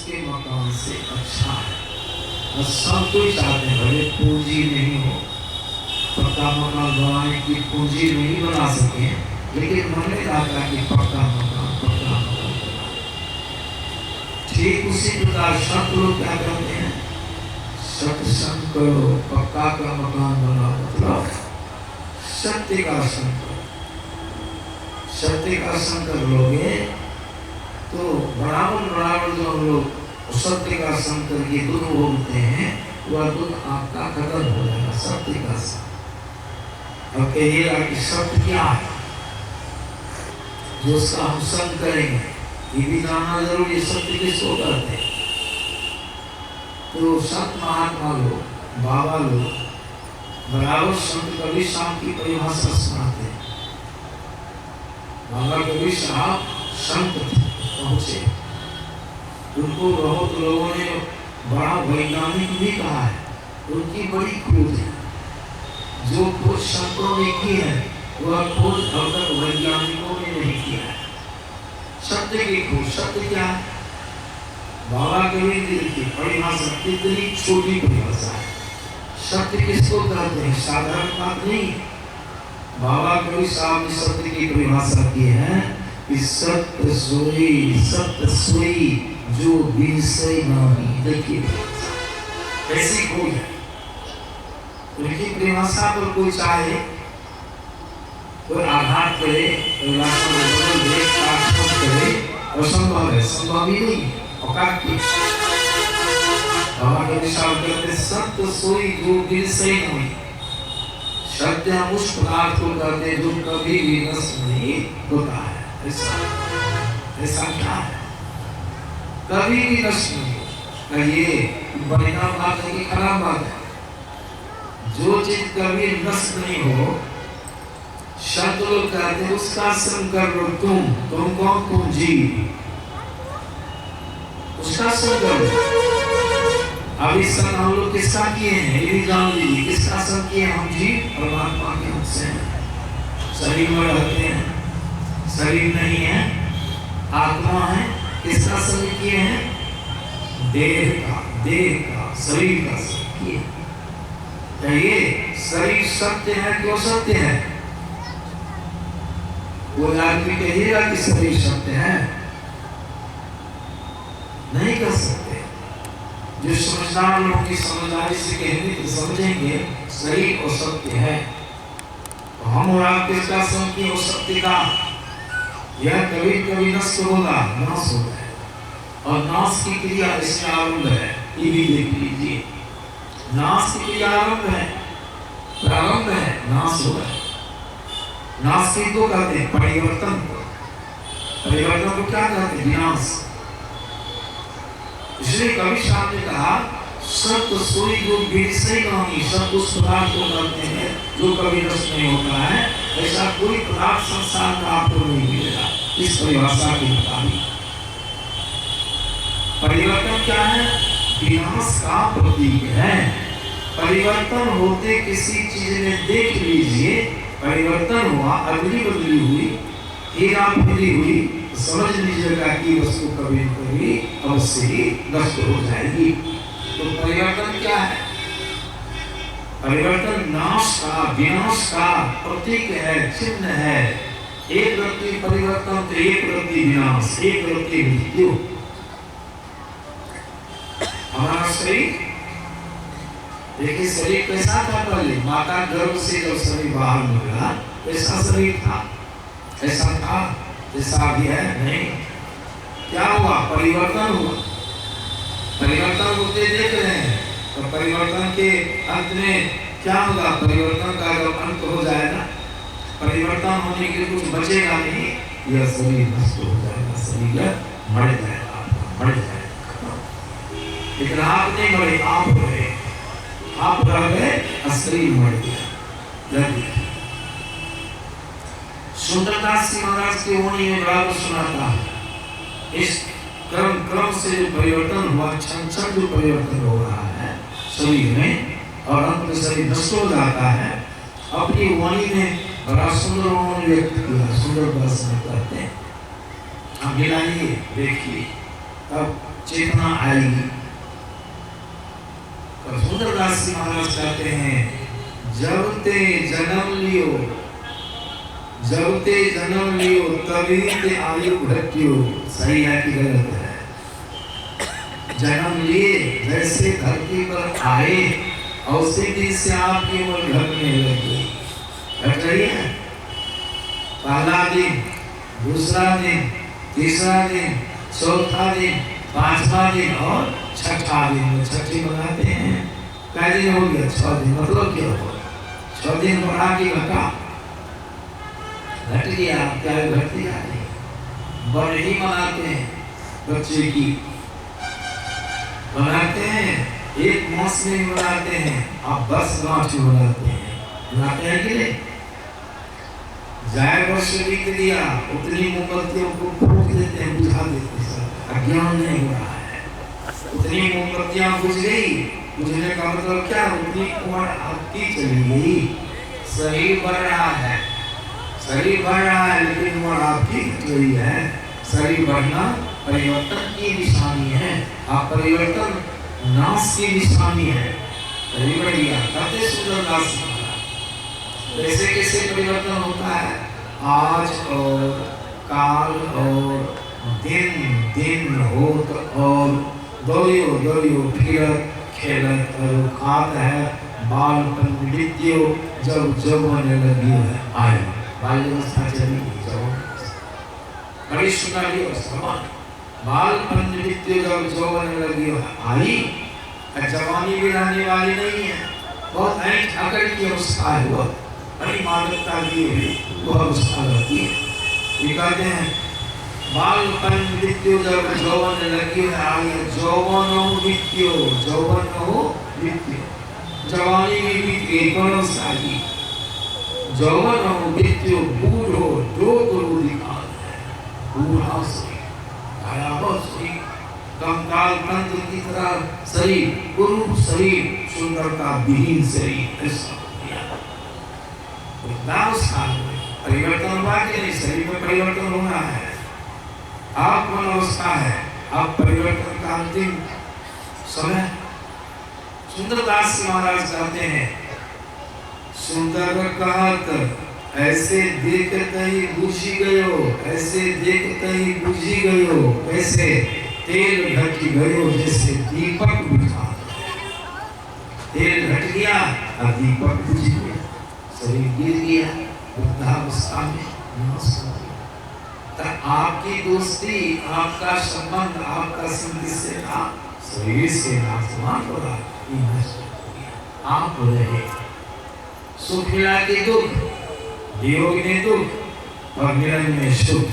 उसके मकान से अच्छा है। और सब कोई चाहते हैं भले पूंजी नहीं हो, पक्का मकान बनाने की पूंजी नहीं बना सके, लेकिन मन में आता है कि पक्का मकान। ठीक उसी प्रकार संत लोग क्या करते हैं, सत्संग करो, पक्का का मकान बनाओ, मतलब सत्य का संग करो। सत्य का संग कर लोगे तो बराबर जो हम लोग सत्य का संग करके दुख भोगते हैं, वह दुख आपका खत्म हो जाएगा। सत्य का संग। और कहिएगा कि सत्य क्या है, जो उसका हम संग करेंगे, ये भी जानना जरूरी। सत्य किसको कहते हैं? तो संत महात्मा लोग, बाबा लोग बराबर संत कबीर साहब की परिभाषा सुनाते हैं। बाबा कबीर साहब संत पहुंचे, उनको बहुत लोगों ने बड़ा वैज्ञानिक भी कहा है। उनकी बड़ी खोज है, जो खोज संतों ने की है वह खोज अब तक वैज्ञानिकों ने नहीं किया है। सत्य की खोज। सत्य क्या है? बाबा कबीर की परिभाषा कितनी छोटी परिभाषा है। सत्य किसको कहते हैं? साधारण बात नहीं। बाबा कबीर साहब ने सत्य की परिभाषा की है कि सत्य सोई जो विषय नहीं। देखिए ऐसी खोज है। उनकी परिभाषा पर कोई चाहे कोई आघात करे, करे, असंभव है, संभव ही नहीं। औकात की बाबा कबीर साहब कहते सत्य सोई जो विषय नहीं। सत्य उस पदार्थ को कहते जो कभी भी नष्ट नहीं होता है। ऐसा क्या है? कभी भी नष्ट नहीं होता। ये बढ़िया बात है कि खराब बात है? जो चीज कभी नष्ट नहीं हो, शब्द लोग कहते हैं उसका संग कर लो। तुम कौन? तुम जीव, उसका संग कर लो। अभी संग हम लोग किसका किए हैं? ये भी जान लीजिए, किसका संग किए? हम जीव परमात्मा के अंश हैं। शरीर में रहते हैं, शरीर नहीं है, आत्मा है। किसका संग किए हैं? देह का, शरीर का संग किए। ये शरीर सत्य है क्यों सत्य है? वो आदमी कहिएगा कि शरीर सत्य है, नहीं कर सकते। जो समझदार लोगों की समझदारी से कहेंगे तो समझेंगे शरीर और सत्य है। तो हम और आप किसका संग किए? वो सत्य का। यह कभी कभी नष्ट होगा, नाश होता है, और नाश की क्रिया इसमें आरंभ है। ये भी देख लीजिए, नाश की क्रिया आरंभ है, प्रारंभ है, नाश हो रहा है। नाश को कहते हैं परिवर्तन को। परिवर्तन को क्या कहते हैं? विनाश। इसलिए कबीर साहब ने कहा सत्य सोई जो विषय नहीं। सत्य उस पदार्थ को कहते हैं जो कभी नष्ट नहीं होता है। ऐसा कोई पदार्थ संसार में आपको नहीं मिलेगा इस परिभाषा के मुताबिक। परिवर्तन क्या है? विनाश का प्रतीक है। परिवर्तन होते किसी चीज में देख लीजिए, परिवर्तन हुआ, अग्नि बदली हुई, हीरा बदली हुई, समझ लीजिएगा कि वस्तु कभी कभी अवश्य ही नष्ट हो जाएगी। तो परिवर्तन क्या है? परिवर्तन नाश का, विनाश का प्रतीक है, चिन्ह है। एक व्यक्ति परिवर्तन तो एक व्यक्ति विनाश, एक व्यक्ति मृत्यु। हमारा शरीर देखिए, शरीर कैसा था पहले? माता गर्भ से जब शरीर बाहर निकला कैसा शरीर था? ऐसा था जैसा भी है? नहीं। क्या हुआ? परिवर्तन हुआ। परिवर्तन होते देख रहे हैं, तो परिवर्तन के अंत में क्या होगा? परिवर्तन का जब अंत हो जाएगा, परिवर्तन होने के कुछ बचेगा नहीं, यह शरीर नष्ट हो जाएगा, शरीर मर जाएगा, मर जाएगा। लेकिन आप नहीं मरे, आप रहे, आप रह गए, शरीर मर गया। सुंदरदास जी महाराज की वाणी में बराबर सुनाता है। इस क्रम से जो परिवर्तन हुआ, क्षण जो परिवर्तन हो रहा है शरीर में, और अंत में शरीर नष्ट हो जाता है। अपनी वाणी में बड़ा सुंदर व्यक्त किया। सुंदरदास कहते हैं, आप मिलाइए देखिए, तब चेतना आएगी। तो सुंदरदास जी महाराज कहते हैं, जब ते जन्म लियो, जब ते जन्म लियो तभी ते आयु घटियो। सही है कि गलत है? जन्म लिए जैसे धरती पर आए और उसी दिन से आपकी उम्र घटने लग गई। घट रही है। पहला दिन, दूसरा दिन, तीसरा दिन, चौथा दिन, पांचवा दिन और छठा दिन। छठी मनाते हैं। कै दिन हो गया? 6 दिन। मतलब क्या हुआ? 6 दिन बढ़ा के घटा, घट गया। क्या घटती जा रही है? बड़े मनाते हैं बच्चे की, मनाते हैं। एक मास में मनाते हैं, आप 10 मास में मनाते हैं। मनाते हैं कि नहीं? जाए वर्ष बीत लिया, उतनी मोमबत्तियों को फूंक देते हैं, बुझा देते हैं। अज्ञान नहीं हो रहा है। उतनी मोमबत्तियां बुझ गई। बुझने का मतलब क्या? उतनी उम्र आपकी चली गई। शरीर बढ़ रहा है, शरीर बढ़ रहा है, लेकिन उम्र आपकी घट गई है। शरीर बढ़ना परिवर्तन की निशानी है। आप परिवर्तन नाश की निशानी है। परिवर्तन कहते सुंदरदास महाराज। कैसे कैसे परिवर्तन होता है? आज और काल और दिन, दिन होत और दौड़ियो दौड़ियो फिरत खेलत और खात है बालपन विद्यो जब जवान लगी है आए। बाल्यावस्था चली गई, बड़ी सुनाली अवस्था। बालपन विद्यो जब जवान लगी आई। जवानी भी रहने वाली नहीं है। बहुत ऐंठ अकड़ की अवस्था है। वह बड़ी मादकता की वह अवस्था रहती है। ये कहते हैं बालपन विद्यो जब जौवन लगी है आई। जौवन हो विद्यो, जौवन हो विद्यो, जवानी में बीत गई। कौन अवस्था की? जौवन हो विद्यो, बूढ़ो जो गुरु दिखाल है। बूढ़ा से भयावह से कंकाल तंत्र की तरह शरीर, गुरु शरीर, सुंदरता विहीन शरीर। ऐसा परिवर्तन हुआ कि नहीं? शरीर में परिवर्तन होना है। आप मन अवस्था है, आप परिवर्तन का अंतिम समय। सुंदरदास महाराज कहते हैं, सुंदर कहत ऐसे देखते ही बुझी गयो, ऐसे देखते ही बुझी गयो। कैसे? तेल घट गयो जैसे दीपक बुझा। तेल घट गया और दीपक बुझ गया। शरीर गिर गया, वृद्धावस्था में नाश हो गया। तो आपकी दोस्ती, आपका संबंध, आपका संधि से था, शरीर से नाशवान हो रहा, नष्ट हो गया। आप रहे सुख मिला के दुख, वियोग में दुख और मिलन में सुख।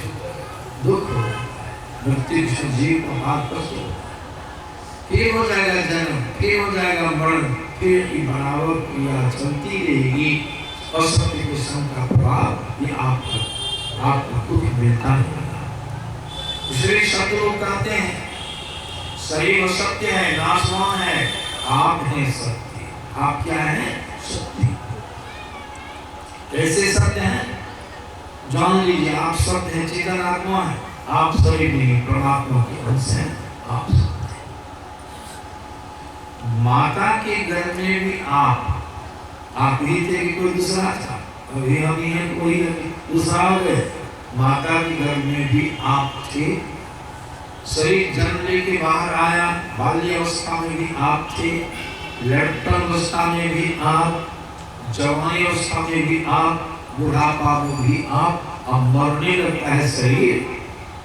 दुख हो जाता है, मृत्यु से जीव को हाथ पर हो। फिर हो जाएगा जन्म, फिर हो जाएगा मरण, फिर की बनावट क्रिया चलती रहेगी। असत्य के संग का प्रभाव ये आपको दुख मिलता है। इसलिए सत्य लोग कहते हैं शरीर असत्य है, नाशवान है, आप हैं सत्य। आप क्या हैं? सत्य। कैसे सत्य हैं? जान लीजिए, आप सत्य हैं, चेतन आत्मा है। आप शरीर नहीं, परमात्मा के अंश हैं। आप सत्य हैं। माता के गर्भ में भी आप ही थे कि कोई दूसरा था? अभी हम ही हैं, कोई दूसरा हो गए। माता के गर्भ में भी आप थे। शरीर जन्म लेके बाहर आया, बाल्यावस्था में भी आप थे, लड़कपन अवस्था में भी आप, जवानी अवस्था में भी आप, बुढ़ापा में भी आप। अब मरने लगता है शरीर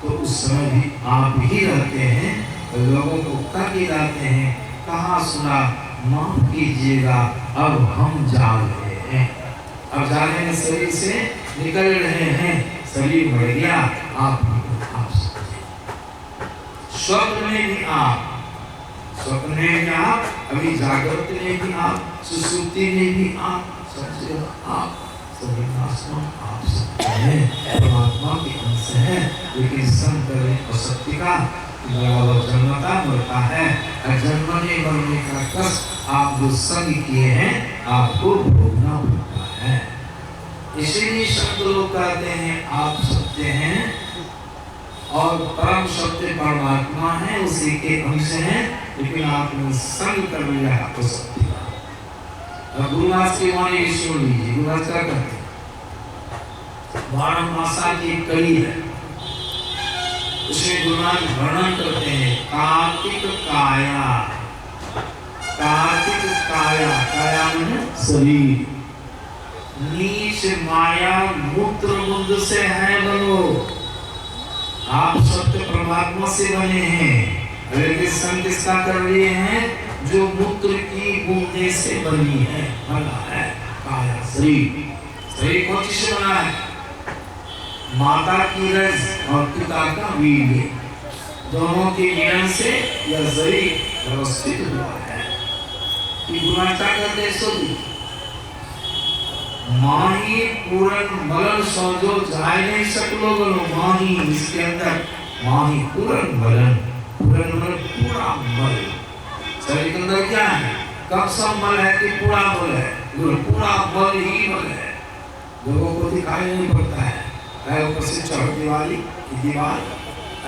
तो उस समय भी आप ही रहते हैं। लोगों को तक जाते हैं, कहाँ सुना, माफ कीजिएगा अब हम जा रहे हैं। अब जाने में शरीर से निकल रहे हैं, शरीर बढ़ गया। आप स्वप्न में भी आप, स्वप्न में भी आप, अभी जागृत में भी आप, सुसुप्ति में भी आप, सबसे आप सभी आप सत्य हैं, परमात्मा के अंश हैं। लेकिन संत असत्य का बराबर जन्मता मरता है। जन्मने मरने का कष्ट आप जो संग किए हैं आपको भोगना पड़ता है। इसीलिए संत लोग कहते हैं आप सत्य हैं, और परम सत्य परमात्मा है, उसी के अंश हैं, लेकिन आपने संग कर लिया तो सत्य का। गुरुदास की वाणी सुन लीजिए। गुरुदास क्या कहते हैं? 12 मासा की कड़ी है, उसमें गुरुनाथ वर्णन करते हैं कार्तिक काया। कार्तिक काया, काया माने शरीर, नीच माया मूत्र बुंद से है बनो। आप सत्य परमात्मा से बने हैं, लेकिन संग किसका कर लिए हैं? जो मूत्र की बूंदे से बनी है, बना है काया शरीर। शरीर कौन चीज से बना है? माता की रज और पिता का वीर्य, दोनों के ज्ञान से यह शरीर व्यवस्थित हुआ है। गुणाचा करते सोदी माही पूरन मलन सौजो जाए नहीं सकलो गलो। माही, इसके अंदर माही पूरन मलन, पूरन मल पूरा मल। शरीर के अंदर क्या है? कब सब मल है कि पूरा मल है? पूरा मल ही मल है, लोगों को दिखाई नहीं पड़ता है। ऊपर से चढ़ दीवारी की दीवार,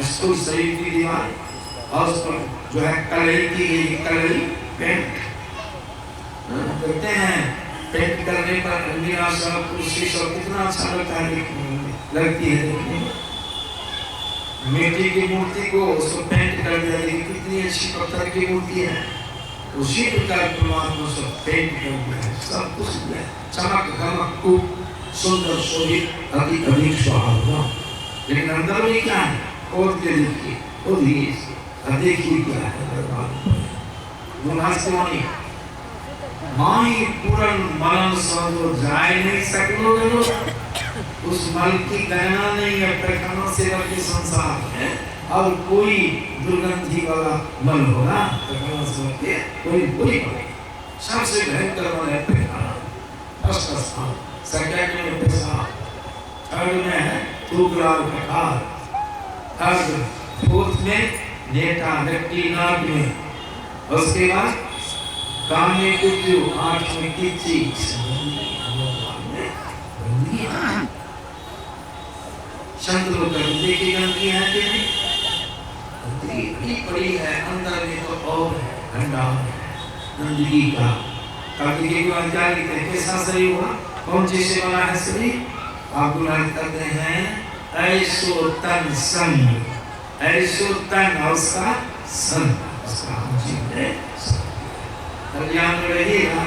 स्थूल शरीर की दीवार, और उस पर जो है कलई की गई, कलई पेंट करते हैं। पेंट करने पर अंगिरा सब, कुर्सी सब कितना अच्छा लगता है, लगती है देखने में। मिट्टी की मूर्ति को उसको पेंट कर दिया, कितनी अच्छी पत्थर की मूर्ति है। उसी प्रकार परमात्मा सब पेंट कर दिया है, सब कुछ दिया है, चमक धमक खूब सुंदर शोभित, अधिक अधिक सुहावना। लेकिन अंदर में क्या है? खोद के देखिए, खुद ही देखिए क्या है। गुनाह से वाणी माही पूरन मलन सौजो जाए नहीं सकलो गलो। उस मल की गणना नहीं है, प्रकरणों से बल्कि संसार है। और कोई दुर्गंधी वाला मल होगा प्रकरणों से बल्कि कोई बुरी मल। सबसे भयंकर मल है प्रकरण, फर्स्ट स्थान, सेकंड में पेशाब, थर्ड में है थूकरा और कटार, थर्ड फोर्थ में नेटा नकली नाक में, उसके बाद काम में कुत्तू, आँख में किच्ची, चंद्र गंदे की गंदगी है कि नहीं? इतनी बड़ी है, अंदर में तो और है, ठंडा है गंदगी का। ताकि ये जो अंजार की कैसा शरीर हुआ, कौन चीज से बना है शरीर? आप गुनाह करते हैं ऐसो तन संग, ऐसो तन और उसका संग, उसका जीव है कल्याण में रहिएगा।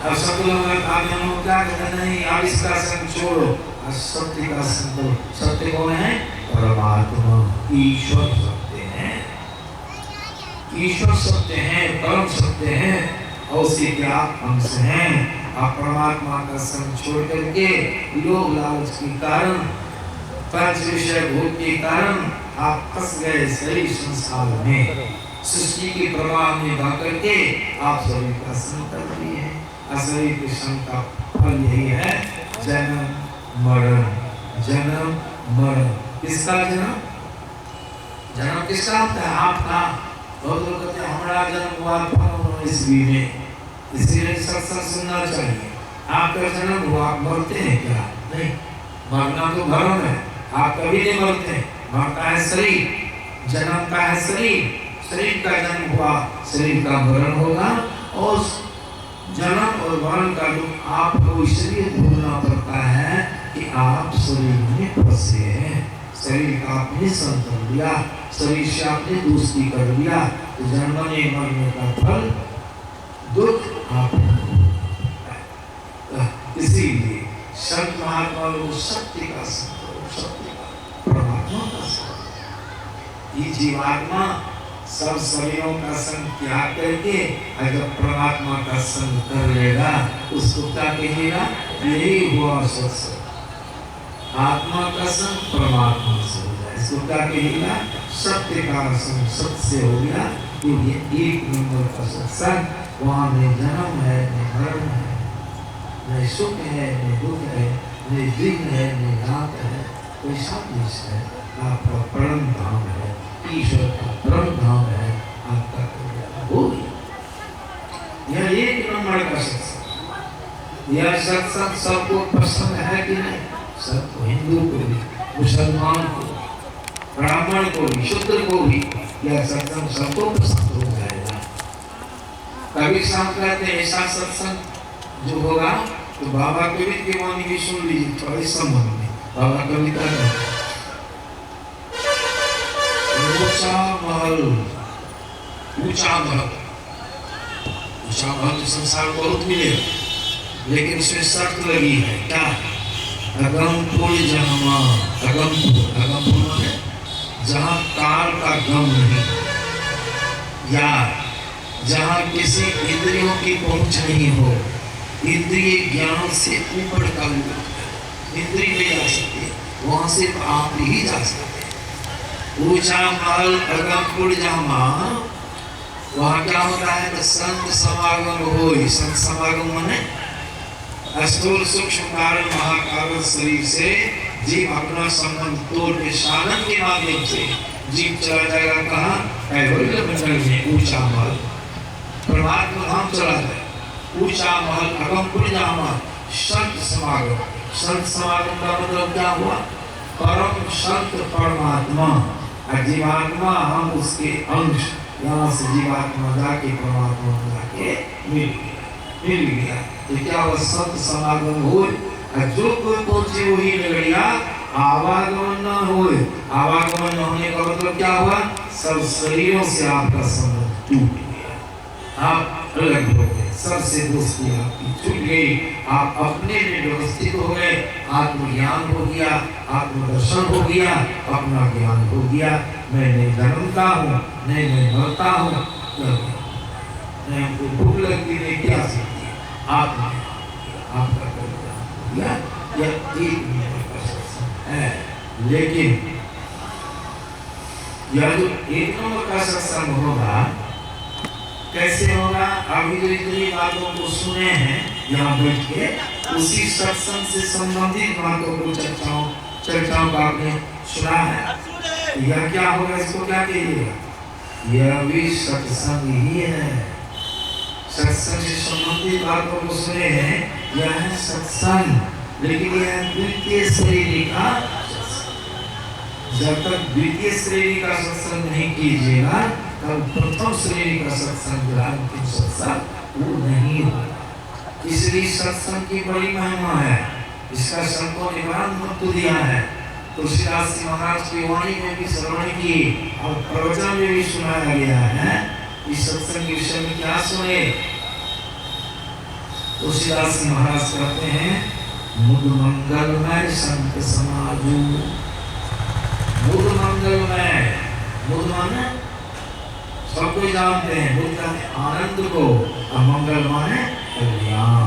अब सब लोग आगे हम क्या कहते नहीं, अब इसका संग छोड़ो, सत्य का संग लो। सत्य कौन है? परमात्मा, ईश्वर सत्य है, ईश्वर सत्य है, परम सत्य है, और उसी के आप अंश हैं। आप परमात्मा का संग छोड़ करके लोभ लालच के कारण, पंच विषय भोग के कारण आप फंस गए शरीर संसार में। सृष्टि के प्रवाह में बह करके आप शरीर का संग कर लिए हैं। शरीर के संग का फल यही है जन्म मरण, जन्म मरण। किसका जन्म? जन्म किसका होता है? आपका। बहुत लोग कहते हैं हमारा जन्म हुआ 15वीं में, इसलिए सत्संग सुनना चाहिए। आपका जन्म हुआ, आप मरते हैं क्या? नहीं, मरना तो भ्रम है, आप कभी नहीं मरते। मरता है शरीर, जन्मता है शरीर, शरीर का जन्म हुआ, शरीर का मरण होगा। और जन्म और मरण का दुख आपको इसलिए भोगना पड़ता है कि आप शरीर में फंसे हैं। शरीर का आपने संग कर लिया, शरीर से आपने दोस्ती कर लिया, तो जन्मने मरने का फल दुख आप। इसीलिए संत महात्मा लोग सत्य का संग, सत्य का, परमात्मा का संग। ये जीवात्मा सब शरीरों का संग त्याग करके अगर परमात्मा का संग कर लेगा, उसको क्या कहेगा? यही हुआ सत्संग। आत्मा का संग परमात्मा से हो जाए, इसको क्या कहेगा? सत्य का संग, सत्य से हो गया। ये एक नंबर का सत्संग। वहाँ न जन्म है, न मरण है, न सुख है, न दुख है, न दिन है, न रात है, कोई सामने है। आपका परम धाम है, ईश्वर का परम धाम है, आपका हो गया। यह एक नंबर का सत्संग। यह सत्संग सबको पसंद है कि नहीं? सबको, हिंदू को भी, मुसलमान को, ब्राह्मण को भी, शूद्र को भी यह सत्संग सबको पसंद हो जाएगा। कबीर साहब कहते हैं ऐसा सत्संग जो होगा तो बाबा कबीर की वाणी भी सुन लीजिए थोड़ा इस संबंध में। बाबा कबीर कहते हैं ऊंचा महल, ऊंचा महल, ऊंचा महल तो संसार में बहुत मिलेगा, लेकिन उसमें शर्त लगी है क्या? अगमपुर जहाँ, अगमपुर, अगमपुर माने जहाँ काल का गम नहीं, या जहाँ किसी इंद्रियों की पहुंच नहीं हो, इंद्रिय ज्ञान से ऊपर का इंद्रिय नहीं जा सकते, वहां से आप ही जा सकते। ऊंचा महल अगमपुर जहाँ, वहाँ क्या होता है तो संत समागम हो। संत समागम माने स्थूल सूक्ष्म कारण महाकारण शरीर से जीव अपना संबंध तोड़ के साधन के माध्यम से जीव चला जाएगा कहाँ? कैवल्य मंडल में ऊंचा महल, परमात्मा धाम चला जाए। ऊंचा महल अगमपुर जहाँ संत समागम। संत समागम का मतलब क्या हुआ? परम संत परमात्मा और जीवात्मा हम उसके अंश, यहाँ से जीवात्मा जाके परमात्मा जाके मिल गया। तो क्या वह संत समागम हो? जो कोई पहुंचे वही लगड़िया आवागमन न हो। आवागमन न होने का मतलब क्या हुआ? सब शरीरों से आपका संबंध टूट गया, आप अलग हो गए, सबसे दोस्ती आपकी छूट गई, आप अपने में व्यवस्थित हो गए, आत्मज्ञान हो गया, आत्मदर्शन हो गया, अपना ज्ञान हो गया। मैं नहीं जन्मता हूँ, नहीं मैं मरता हूँ, नहीं हमको भूख लगती, नहीं प्यास लगती, आपका है। लेकिन यह जो एक नंबर का सत्संग होगा, कैसे होगा? अभी जो इतनी बातों को सुने हैं यहाँ बैठ के, उसी सत्संग से संबंधित बातों को चर्चाओं का आपने सुना है। यह क्या होगा? इसको क्या कहिएगा? यह भी सत्संग ही है। सत्संग से संबंधित बातों को सुने हैं, यह है सत्संग। लेकिन यह द्वितीय श्रेणी का, जब तक द्वितीय श्रेणी का सत्संग नहीं कीजिएगा तब प्रथम श्रेणी का सत्संग, अंतिम सत्संग वो नहीं होगा। इसलिए सत्संग की बड़ी महिमा है, इसका संतों ने बड़ा महत्व दिया है। तुलसीदास जी महाराज की वाणी में भी श्रवण की और प्रवचन में भी सुनाया गया है। इस सत्संग के विषय में क्या सुने? तुलसीदास जी महाराज कहते हैं मुद मंगलमय संत समाजू। मुद मंगलमय, मुद माने सबको जानते हैं, मुद माने आनंद को, और मंगल माने कल्याण।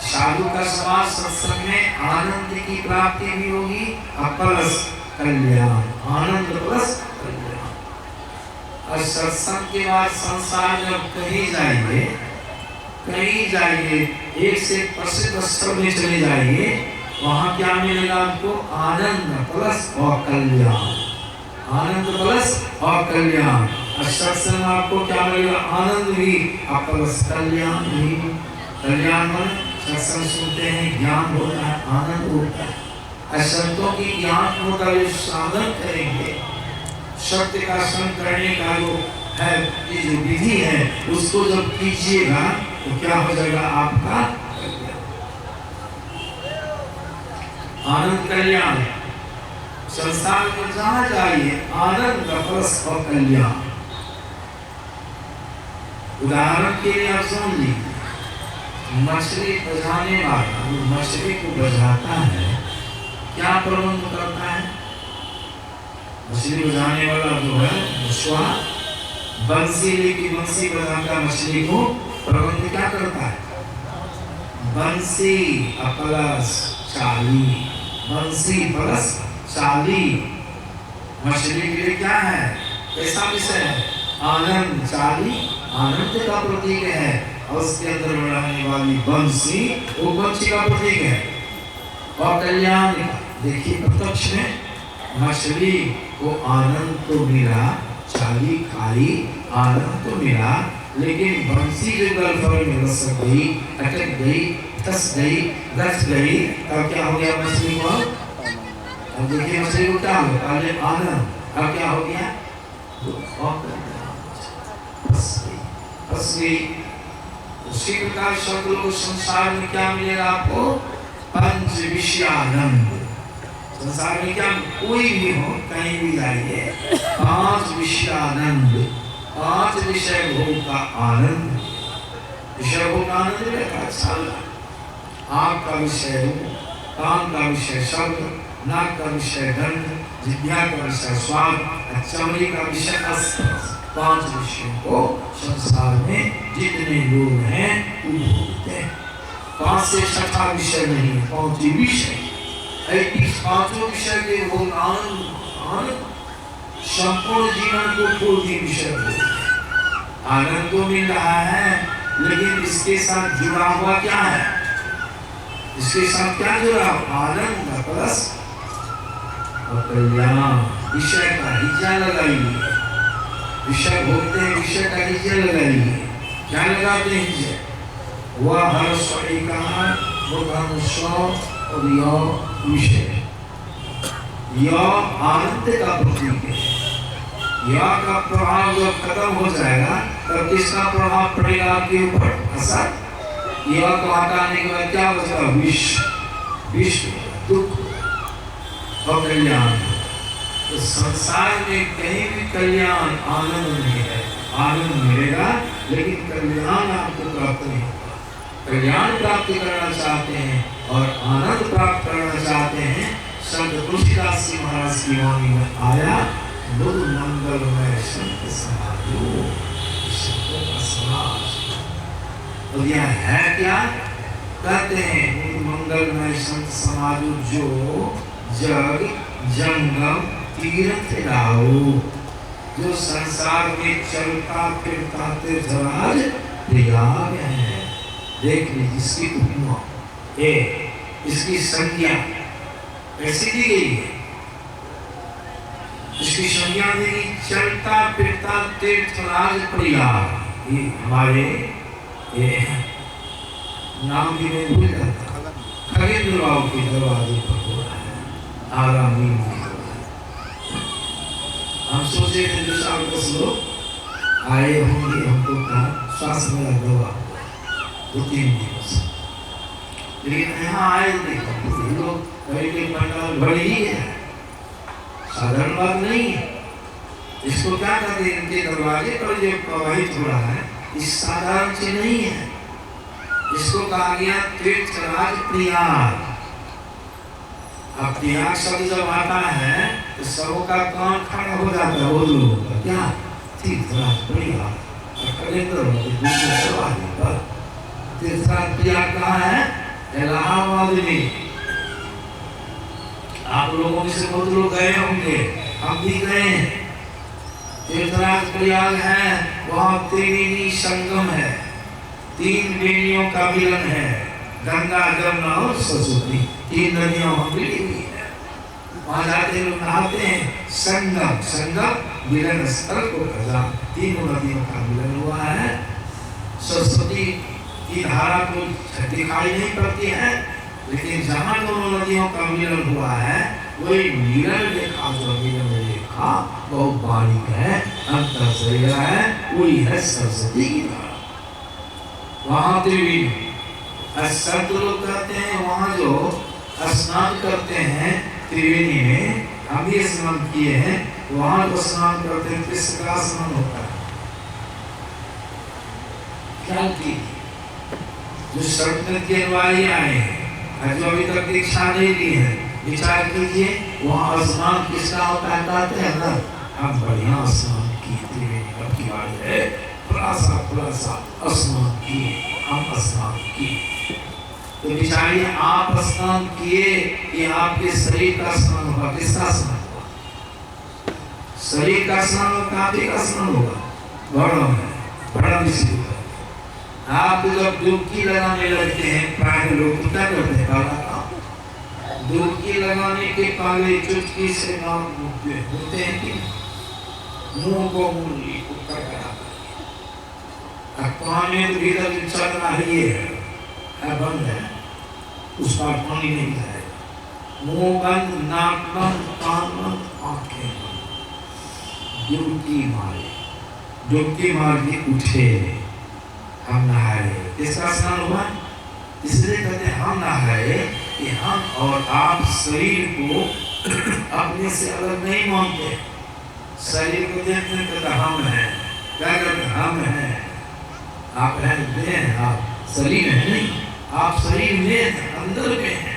साधु का समाज सत्संग में आनंद की प्राप्ति भी होगी और प्लस कल्याण, आनंद प्लस कल्याण। और सत्संग के बाद संसार जब कहीं जाइए, एक से प्रसिद्ध स्थल में चले जाइए, वहाँ क्या मिलेगा आपको? आनंद प्लस और कल्याण, आनंद प्लस और कल्याण। और सत्संग आपको क्या मिलेगा? आनंद भी और प्लस कल्याण भी। कल्याण में सत्संग सुनते हैं, ज्ञान होता है, आनंद होता है। और संतों की ज्ञान होता है, साधन करेंगे, सत्य का संग करने का जो है, ये जो विधि है, उसको जब कीजिएगा तो क्या हो जाएगा? आपका आनंद कल्याण। संसार में जहाँ जाइए आनंद प्लस और कल्याण। उदाहरण के लिए आप सुन लीजिए, मछली बजाने वाला जो मछली को बजाता है, क्या प्रबंध करता है? मछली बजाने वाला जो है मछुआ बंसी लेके बंसी बजाता मछली को प्रबंध क्या करता है? बंसी प्लस चाली, बंसी प्लस चाली। मछली के लिए क्या है? कैसा विषय है? आनंद। चाली आनंद का प्रतीक है, और उसके अंदर बढ़ाने वाली बंसी वो बंसी का प्रतीक है। और कल्याण देखिए, प्रत्यक्ष में मछली को आनंद तो मिला, चाली खाई, आनंद तो मिला, लेकिन बंसी जो गलफड़ में रस गई, अटक गई, फंस गई, रच गई, तब क्या हो गया? मछली को अब देखिए मछली को क्या हो पहले आनंद, अब क्या हो गया फंस गई। उसी प्रकार सब लोग संसार में क्या मिलेगा आपको, पंच विषयानंद। संसार में क्या कोई भी हो कहीं भी जाइए, पांच विषयानंद, पांच विषय भोग का आनंद। विषय भोग का आनंद रहता अच्छा लगा। आँख का विषय रूप, कान का विषय शब्द, नाक का विषय गंध, जिह्वा का विषय स्वाद, चमड़ी का विषय स्पर्श। पांच विषयों को संसार में जितने लोग हैं वो भोगते हैं। पांच से छठा विषय नहीं, पांच विषय। पांचों विषय के भोग आनंद संपूर्ण जीवन को पूर्ण विषय भोग। आनंद तो मिल रहा है, लेकिन इसके साथ जुड़ा हुआ क्या है, इसके साथ क्या जुड़ा, आनंद प्लस कल्याण। विषय का हिज्जा लगाइए, विषय भोगते हैं, विषय का हिज्जा लगाइए। क्या लगाते हैं हिज्जा, वह हर स्वरी का वो धर्म और यह विषय, यह आनंद का प्रतीक है। यह का प्रभाव जब खत्म हो जाएगा तब किसका प्रभाव पड़ेगा आपके ऊपर, असर। यह को हटाने के बाद क्या बचेगा, विश्व, दुख और कल्याण। तो संसार में कहीं भी कल्याण आनंद नहीं है। आनंद मिलेगा लेकिन कल्याण आपको प्राप्त नहीं होगा। कल्याण प्राप्त करना चाहते हैं और आनंद प्राप्त करना चाहते हैं, संत तुलसीदास जी महाराज की वाणी में आया, बुध मंगलमय संत समाजो, संतों का समाज। और यह है क्या, कहते हैं बुध मंगलमय संत समाजो, जो जग जंगम तीर्थ लाओ, जो संसार में चलता फिरता तीर्थराज प्रयाग है। देख लीजिए इसकी उपमा, इसकी संज्ञा कैसी दी गई है, इसकी संज्ञा दी, चलता फिरता तीर्थराज प्रयाग। ये हमारे नाम भी नहीं भूल जाता, खगेंद्र बाबू के दरवाजे पर हो रहा है आरामी। हम सोचे थे 10 लोग आए होंगे, हमको कहा श्वास मेरा दवा 2-3 दिवस, लेकिन यहाँ आए देखो लोग पंडाल बड़ी ही है, साधारण बात नहीं है। इसको क्या कहते हैं, इनके दरवाजे पर जो प्रवाहित हो रहा है इस साधारण से नहीं है, इसको कहा गया तीर्थराज प्रयाग। अब प्रयाग शब्द जब आता है तो सबों का कान खड़ा हो जाता है, वो लोगों का क्या, तीर्थराज प्रयाग। तीर्थराज प्रयाग कहाँ है, इलाहाबाद में। आप लोगों में से बहुत लोग गए होंगे, हम भी गए। तीर्थराज प्रयाग है, वहाँ त्रिवेणी संगम है, 3 वेणियों का मिलन है, गंगा जमुना और सरस्वती, 3 नदियां वहाँ मिली हुई है। वहाँ जाते लोग नहाते हैं, संगम, संगम मिलन स्थल को कहा, 3 नदियों का मिलन हुआ है। सरस्वती की धारा को दिखाई नहीं पड़ती है, लेकिन जहाँ दोनों नदियों का मिलन हुआ है वही मिलन रेखा, जो मिलन रेखा बहुत बारीक है, अंतर से है, वही है सरस्वती की धारा। वहाँ त्रिवेणी, संत लोग कहते हैं वहाँ जो स्नान करते हैं त्रिवेणी में, हम भी स्नान किए हैं, वहाँ जो स्नान करते हैं कृष्ण का स्नान होता है। क्या की जो शरद के अनुयायी आए हैं, जो अभी तक दीक्षा नहीं ली है, विचार कीजिए वहाँ स्नान किसका होता है, कहते हैं ना हम बढ़िया स्नान किए, त्रिवेणी की बात है, थोड़ा सा स्नान किए, हम स्नान किए। तो बिचारी आप स्नान किए, ये आपके शरीर का स्नान होगा, किसका स्नान होगा, शरीर का स्नान होगा, काफी का स्नान होगा, बड़ा विषय। आप जब डुबकी लगाने लगते हैं, प्राय लोग क्या करते हैं, पहला काम डुबकी लगाने के पहले चुटकी से नाम बोलते हैं कि मुंह को मुंडी ऊपर करा, पानी तो भीतर चलना ही है, बंद है, उस पर पानी नहीं जाएगा, मुंह बंद, नाक बंद, कान बंद, आंखें बंद, डुबकी मारे, डुबकी मार के उठे, हम नहाए। किसका स्नान हुआ? इसलिए कहते हम नहाए कि हम और आप शरीर को अपने से अलग नहीं मानते। शरीर को देखते कहते हम हैं, क्या कहते हम हैं, आप हैं, देह, आप शरीर है नहीं, आप शरीर में अंदर में है,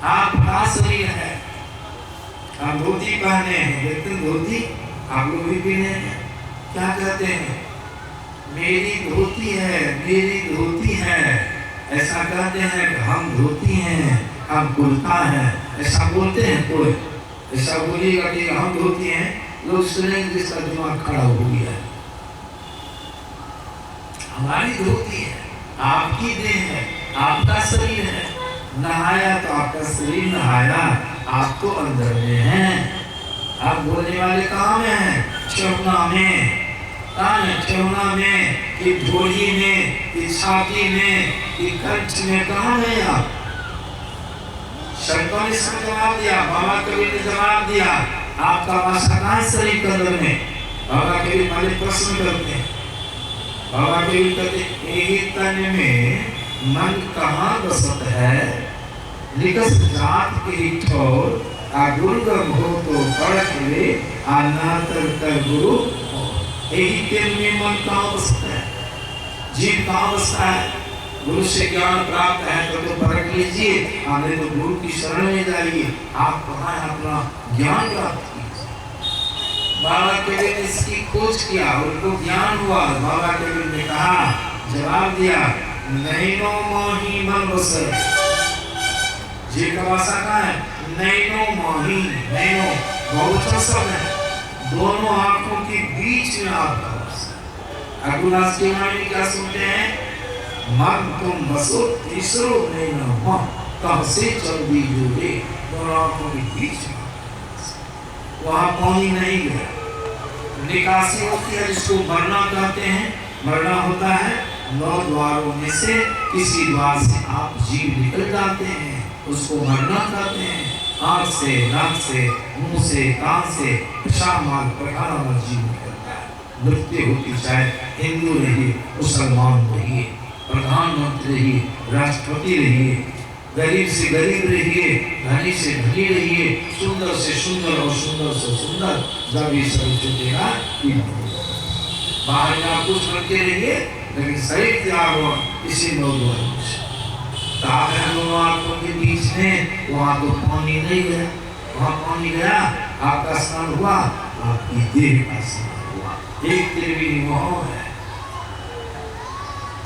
आपका शरीर है। हम धोती पहने हैं, देखते धोती आप लोग भी पहने हैं, क्या कहते हैं? मेरी धोती है, मेरी धोती है, ऐसा कहते हैं कि हम धोती हैं, हम कुर्ता हैं, ऐसा बोलते हैं। कोई ऐसा बोलिएगा कि हम धोती हैं, लोग सुनेंगे जिसका दिमाग खड़ा हो गया है। हमारी धोती है, आपकी देह है, आपका शरीर है। नहाया तो आपका शरीर नहाया, आप तो अंदर में हैं। आप बोलने वाले कहाँ में हैं? चौना में, कहाँ है? चौना में, कि ढोली में, कि छाती में, कि कंठ में, कहाँ है आप? शंकर ने इसका जवाब दिया, बाबा कबीर ने जवाब दिया, आपका वासा कहाँ है शरीर के अंदर में? बाबा कबीर पहले प्रश्न करते हैं। बाबा कबीर कहते यही तन में मन कहाँ बसत है, निकस जात के ठोर, गुरुगम हो तो पढ़ ले, अनातर कर गुरु। यही तन में मन कहाँ बसता है, जीव कहाँ बसता है? गुरु से ज्ञान प्राप्त है तो परख लीजिए, नहीं तो गुरु की शरण में जाइए। आप कहाँ है अपना ज्ञान प्राप्त कीजिए। बाबा कबीर ने इसकी खोज किया, उनको ज्ञान हुआ। बाबा कबीर ने कहा, जवाब दिया, नैनो मोही मन बसे। जी का भाषा कहाँ है? नैनो मोही, नैनो बहुवचन शब्द है, दोनों आंखों के बीच में आपका बसा। रघुनाथ की वाणी क्या सुनते हैं? मन तुम बसो तीसरो नैनो कब से चल दी जोड़े, दोनों आंखों के बीच में। वहाँ पानी नहीं गया, निकासी होती है जिसको मरना कहते हैं। मरना होता है 9 द्वारों में से किसी द्वार से आप जीव निकल जाते हैं, उसको मरना कहते हैं। आँख से, नाक से, मुंह से, कान से पेशाब मार्ग प्रकार जीव निकलता है। मृत्यु होती, चाहे हिंदू रहिए, मुसलमान रहिए, प्रधानमंत्री रहिए, राष्ट्रपति रहिए, गरीब से गरीब रहिए, धनी से धनी रहिए, सुंदर से सुंदर और सुंदर से सुंदर, जब ये सब छूटेगा बाहर में आप कुछ करते रहिए, लेकिन शरीर त्याग हो इसी नौजवान से। दोनों आंखों के बीच में वहाँ तो पानी नहीं गया, वहाँ पानी गया, आपका स्नान हुआ, आपकी देह का स्नान हुआ। एक त्रिवेणी वहाँ है,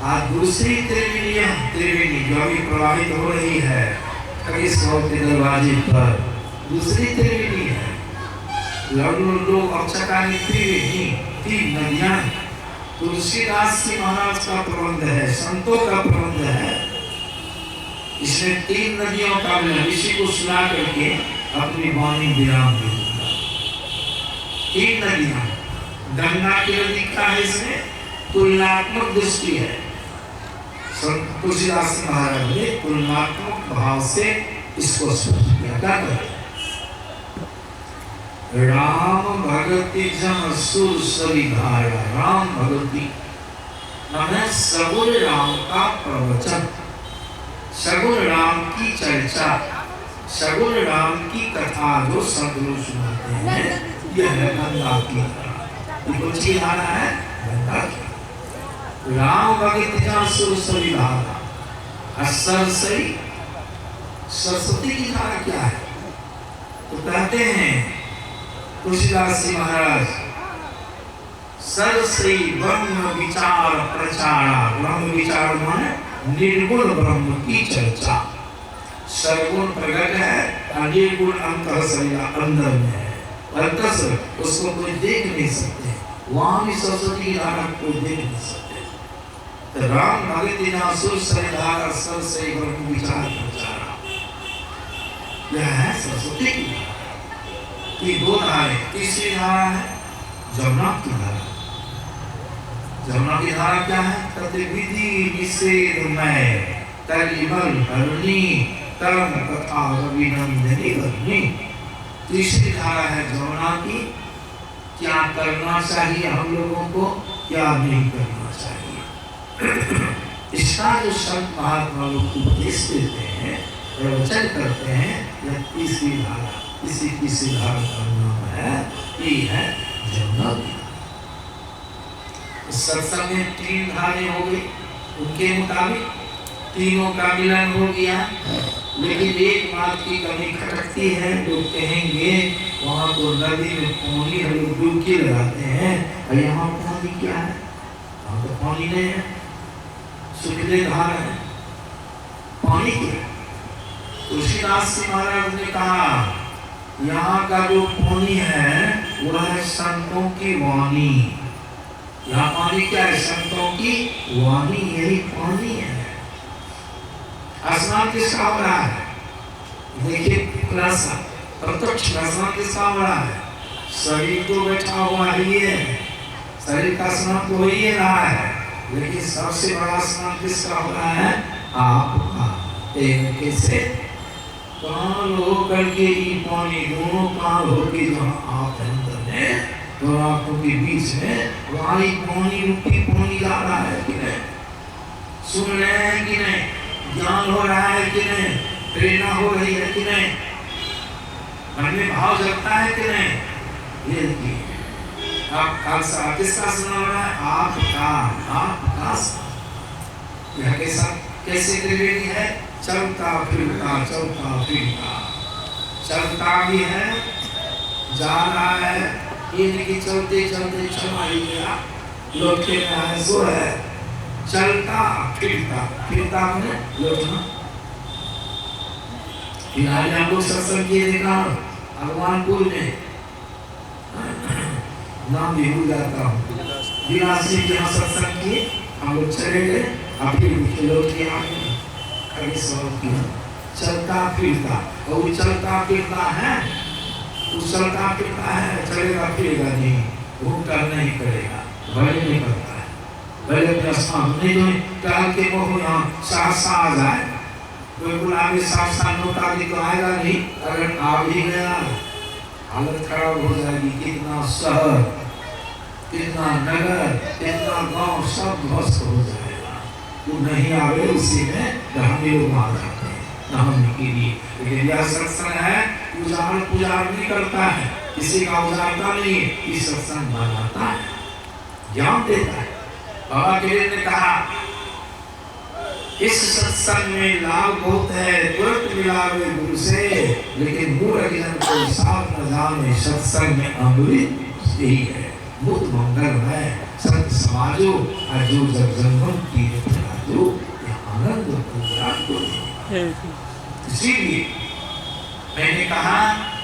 आज दूसरी त्रिवेणी जो अभी प्रवाहित हो रही है खगेश्वर के दरवाजे पर, दूसरी त्रिवेणी है। लोग अक्षकानी त्रिवेणी, 3 नदियां। तुलसीदास जी महाराज का प्रबंध है, संतों का प्रबंध है। इसमें 3 नदियों का ऋषि को सुना करके अपनी वाणी विराम दे दूंगा। 3 नदियां, गंगा की नदी का है, इसमें तुलनात्मक दृष्टि है। तुलसीदास महाराज ने तुलनात्मक भाव से इसको किया। राम भगति जन सुर सरिधारा, राम भगति माने सगुण राम का प्रवचन, सगुण राम की चर्चा, सगुण राम की कथा जो सदगुरु सुनाते हैं, यह है गंगा की धारा। ये कौन सी धारा है? गंगा की। राम भगति जन सुर सरिधारा, सरस्वती की धारा क्या है? तो कहते हैं तुलसीदास जी महाराज, सरसई ब्रह्म विचार प्रचारा। ब्रह्म विचार माने निर्गुण ब्रह्म की चर्चा। सर्वगुण प्रकट है, निर्गुण अंतर शरीर अंदर में है, अंतर से उसको कोई देख नहीं सकते। वहां भी सरस्वती की धारा कोई देख नहीं सकते। तो राम भगति जहाँ सुर सरिधारा, सरसई ब्रह्म विचार प्रचारा, यह है सरस्वती की धारा। ये 2 धाराएं। तीसरी धारा है जमुना की धारा। जमुना की धारा क्या है? कहते विधि निषेध में कलिबल हरणी कर्म कथा रविनंदनी करनी। तीसरी धारा है जमुना की, क्या करना चाहिए हम लोगों को, क्या नहीं करना चाहिए। इसका जो संत महात्मा लोग उपदेश देते हैं, प्रवचन करते हैं, यह तीसरी धारा, इसी तीसरी धारा का नाम है, ये है जमुना की। सत्संग में 3 धारे हो गई, उनके मुताबिक तीनों का मिलन हो गया। लेकिन एक बात की कमी खटकती है, लोग कहेंगे वहाँ तो नदी में पानी हम लोग डुबकी लगाते हैं, और यहाँ पानी क्या है, वहाँ तो पानी नहीं है, सूखले धार है, पानी क्या। तुलसीदास जी महाराज ने कहा यहाँ का जो पानी है वह है संतों की वाणी। यहाँ पानी क्या है, संतों की वाणी, यही पानी है। स्नान किसका हो रहा है, देखिए प्रत्यक्ष स्नान किसका हो रहा है, शरीर तो बैठा हुआ ही है, शरीर का स्नान तो हो ही रहा है, लेकिन सबसे बड़ा स्नान किसका हो रहा है, आपका। कैसे, कान हो करके ये पानी, दोनों कान हो के जहाँ आप अंदर है, तो आंखों के बीच में वहाँ पानी रूपी पानी जा रहा है कि नहीं, सुन रहे हैं कि नहीं, ज्ञान हो रहा है कि नहीं, प्रेरणा हो रही है कि नहीं, मन में भाव जगता है कि नहीं। ये देखिए आप किसका सुना हो रहा है, आपका यह कैसा, कैसे त्रिवेणी है, चलता फिरता चलता भी है, जा रहा है, ये नहीं चलते चलते क्षमा ही गया, लौटने में आए सो है, चलता फिरता में लौटना। फिर आज हम लोग सत्संग किए देखा भगवानपुर में, नाम भी भूल जाता हूँ, विलास जी जहाँ सत्संग किए, हम लोग चले गए, फिर लौट के आगे कभी सवाल किया, चलता फिरता, और चलता फिरता है, चलता फिरता है, चलेगा फिरेगा नहीं, घूमता नहीं करेगा, भले नहीं करता है, भले अपना स्थान नहीं तो टहल के बहु यहाँ सहसा आ जाए, कोई बुलावे सहसा नोटा भी तो आएगा नहीं, अगर आ भी गया हालत खराब हो जाएगी। कितना शहर, कितना नगर, कितना गांव सब ध्वस्त हो जाएगा। वो नहीं आवे उसी में हम लोग आ जाते हैं नहाने के लिए। लेकिन यह सत्संग है, पुजार नहीं करता है, किसी का उजारता नहीं है, इस सत्संग बनाता है, ज्ञान देता है। बाबा केदार ने कहा इस सत्संग में लाभ बहुत है, तुरंत मिलावे गुरु से, लेकिन मूर्ख जन को साथ न जाने, सत्संग में अमृत यही है, मुक्त मंगल है, संत समाजो अजो जग जन्म की जो आनंद को। इसीलिए मैंने कहा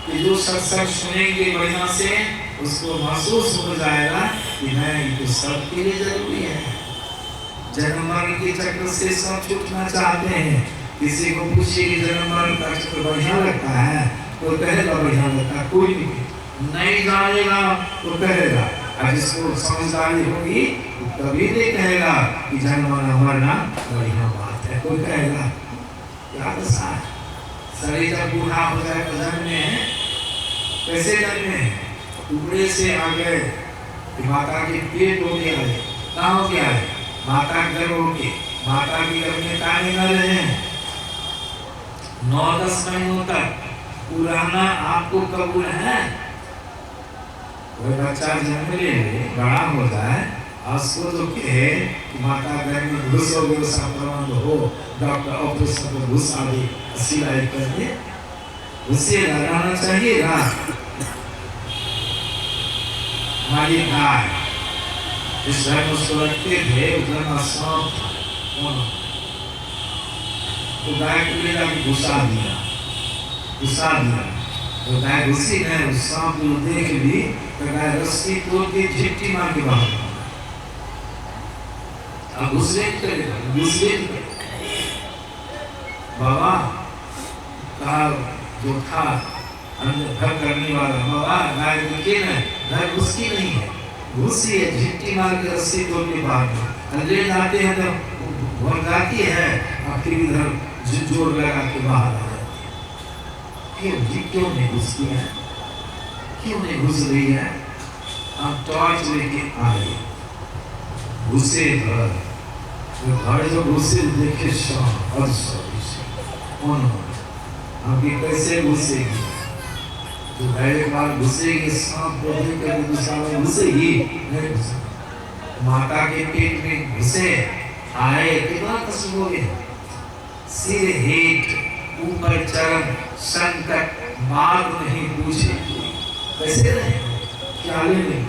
कि जो सत्संग सुनेंगे बढ़िया से, उसको महसूस हो जाएगा कि नहीं, ये सबके लिए जरूरी है। जन्म मरण के चक्र से सब छूटना चाहते हैं। किसी को पूछिए कि जन्म मरण का चक्र बढ़िया लगता है, तो कहेगा बढ़िया लगता है, कोई नहीं जानेगा तो कहेगा, और जिसको समझदारी होगी तो कभी नहीं कहेगा कि जन्मना मरना बढ़िया बात है। कोई कहेगा क्या दशा है, शरीर जब बूढ़ा हो जाए तो जन्मे हैं, कैसे जन्मे हैं, टुकड़े से आ गए, माता के पेट हो गया है, कहाँ हो गया है, माता गर्भ हो के, माता की गर्भ में काने न रहे हैं, 9-10 महीनों तक पुराना आपको कबूल है। कोई बच्चा जन्म ले, बड़ा हो जाए, उसको तो कहे कि माता गर्भ में घुस हो गए, संक्रमण हो, डॉक्टर ऑपरेशन को घुसा दे, सिलाई कर दे, उसे लगाना चाहिए ना। हमारी गाय जिस घर में उसको रखते थे, उस घर का सांप था, तो गाय को ले जाकर घुसा दिया, तो गाय घुसी गए, उस सांप को देख ली, तो गाय रस्सी तोड़ के झिट्टी मार के बाहर, अब घुसले बाबा कहा जो था घर करने वाला, बाबा गाय घुसी न, गाय घुसी नहीं है, घुसी है, झिट्टी मार के रस्सी तोड़ के बाहर ले जाते हैं, तो भर जाती है, और फिर इधर जो जोर लगा के बाहर आ जाती है। क्यों जी, क्यों नहीं घुसती है, क्यों नहीं घुस रही है? आप टॉर्च लेके आए, घुसे घर जो घुसे देखे शाम और कौन आपकी कैसे घुसेगी? तो एक बार घुसेगी सांप को देख कर दूसरा में घुसेगी नहीं घुसेगी। माता के पेट में घुसे आए कितना कष्ट हो गया, सिर हेठ ऊपर चरण संकट मार्ग नहीं पूछे, कैसे रहे? ख्याल नहीं,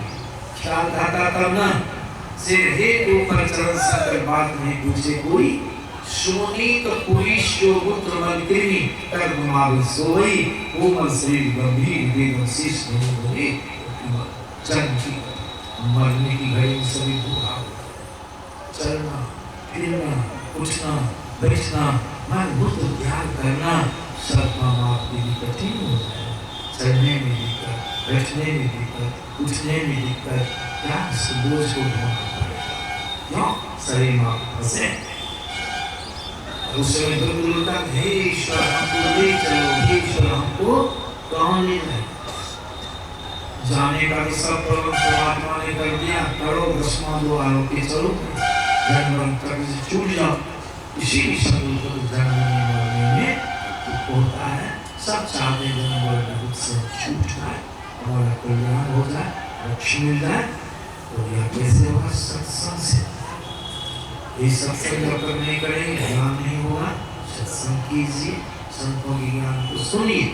ख्याल आता तब ना, सिर हेठ ऊपर चरण संकट मार्ग नहीं पूछे कोई, सोनी तो पुरुष जो पुत्र मंत्री कर मार सोई, कोमल शरीर गंभीर वेदन शीश नहीं बोले, जन्म की मरने की घड़ी सभी बुरा, चलना फिरना उठना बैठना मन बुद्ध ध्यान करना सब काम आपके लिए कठिन हो जाए। चलने में दिक्कत, बैठने में दिक्कत, उठने में दिक्कत, क्या बोझ को ढोना पड़ेगा? क्यों? शरीर में फंसे। उस समय बोलता हे ईश्वर हमको ले चलो, हे ईश्वर हमको कहाँ ले जाए? जाने का भी सब प्रबंध परमात्मा ने कर दिया, करो दसवां दो आलोक के चलो जन्म तक छूट जाओ। इसी शब्द को जन्म में होता है, सब चाहते जन्म से छूट जाए, हमारा कल्याण हो जाए, रक्षा मिल जाए। तो यह कैसे होगा? सत्संग से। ये सत्संग जब तक नहीं करेंगे ज्ञान नहीं होगा। सत्संग कीजिए, संतों के ज्ञान को सुनिए।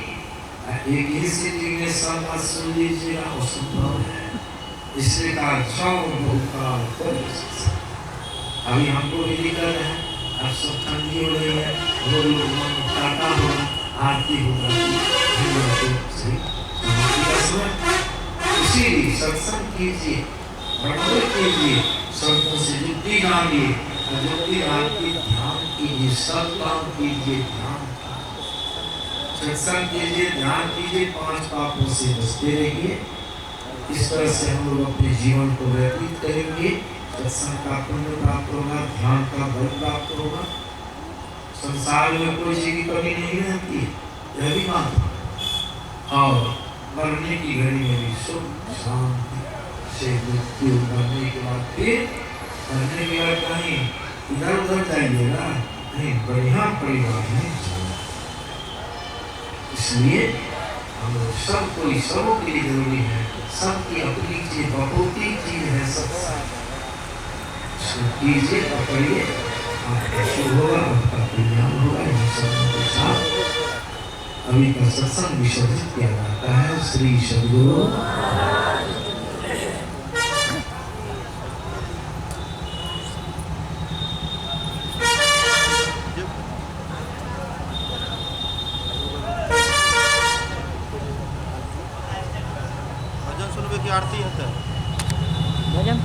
एक ही स्थिति में सब बात सुन लीजिएगा, असंभव है। इसलिए कहा जाओ भूतकाल कर। अभी हमको भी दिक्कत है, अब सब ठंडी हो रही है, लोग टाटा हो, आरती होगा, इसीलिए सत्संग कीजिए, भ्रमण कीजिए, संतों से युक्ति जानिए, युक्ति आपकी ध्यान कीजिए, सब काम कीजिए, ध्यान सत्संग कीजिए, ध्यान कीजिए, 5 पापों से बचते रहिए। इस तरह से हम लोग अपने जीवन को व्यतीत करेंगे। सत्संग का पुण्य प्राप्त होगा, ध्यान का बल प्राप्त होगा। संसार में कोई चीज की कमी नहीं रहती है, यह भी बात। और मरने की घड़ी में भी सुख शांति से मृत्यु मरने के बाद फिर मरने के बाद कहीं इधर उधर जाइएगा नहीं, बढ़िया परिवार में। इसलिए हम लोग सब कोई सबों के लिए जरूरी है, सबकी अपनी चीज बहुती चीज है। सब कीजिए, पकड़िए, आपका शुभ होगा, आपका कल्याण होगा। इन सबों के साथ अभी का सत्संग विसर्जित किया जाता है। श्री सद्गुरु भजन सुनबे की आरती है। भजन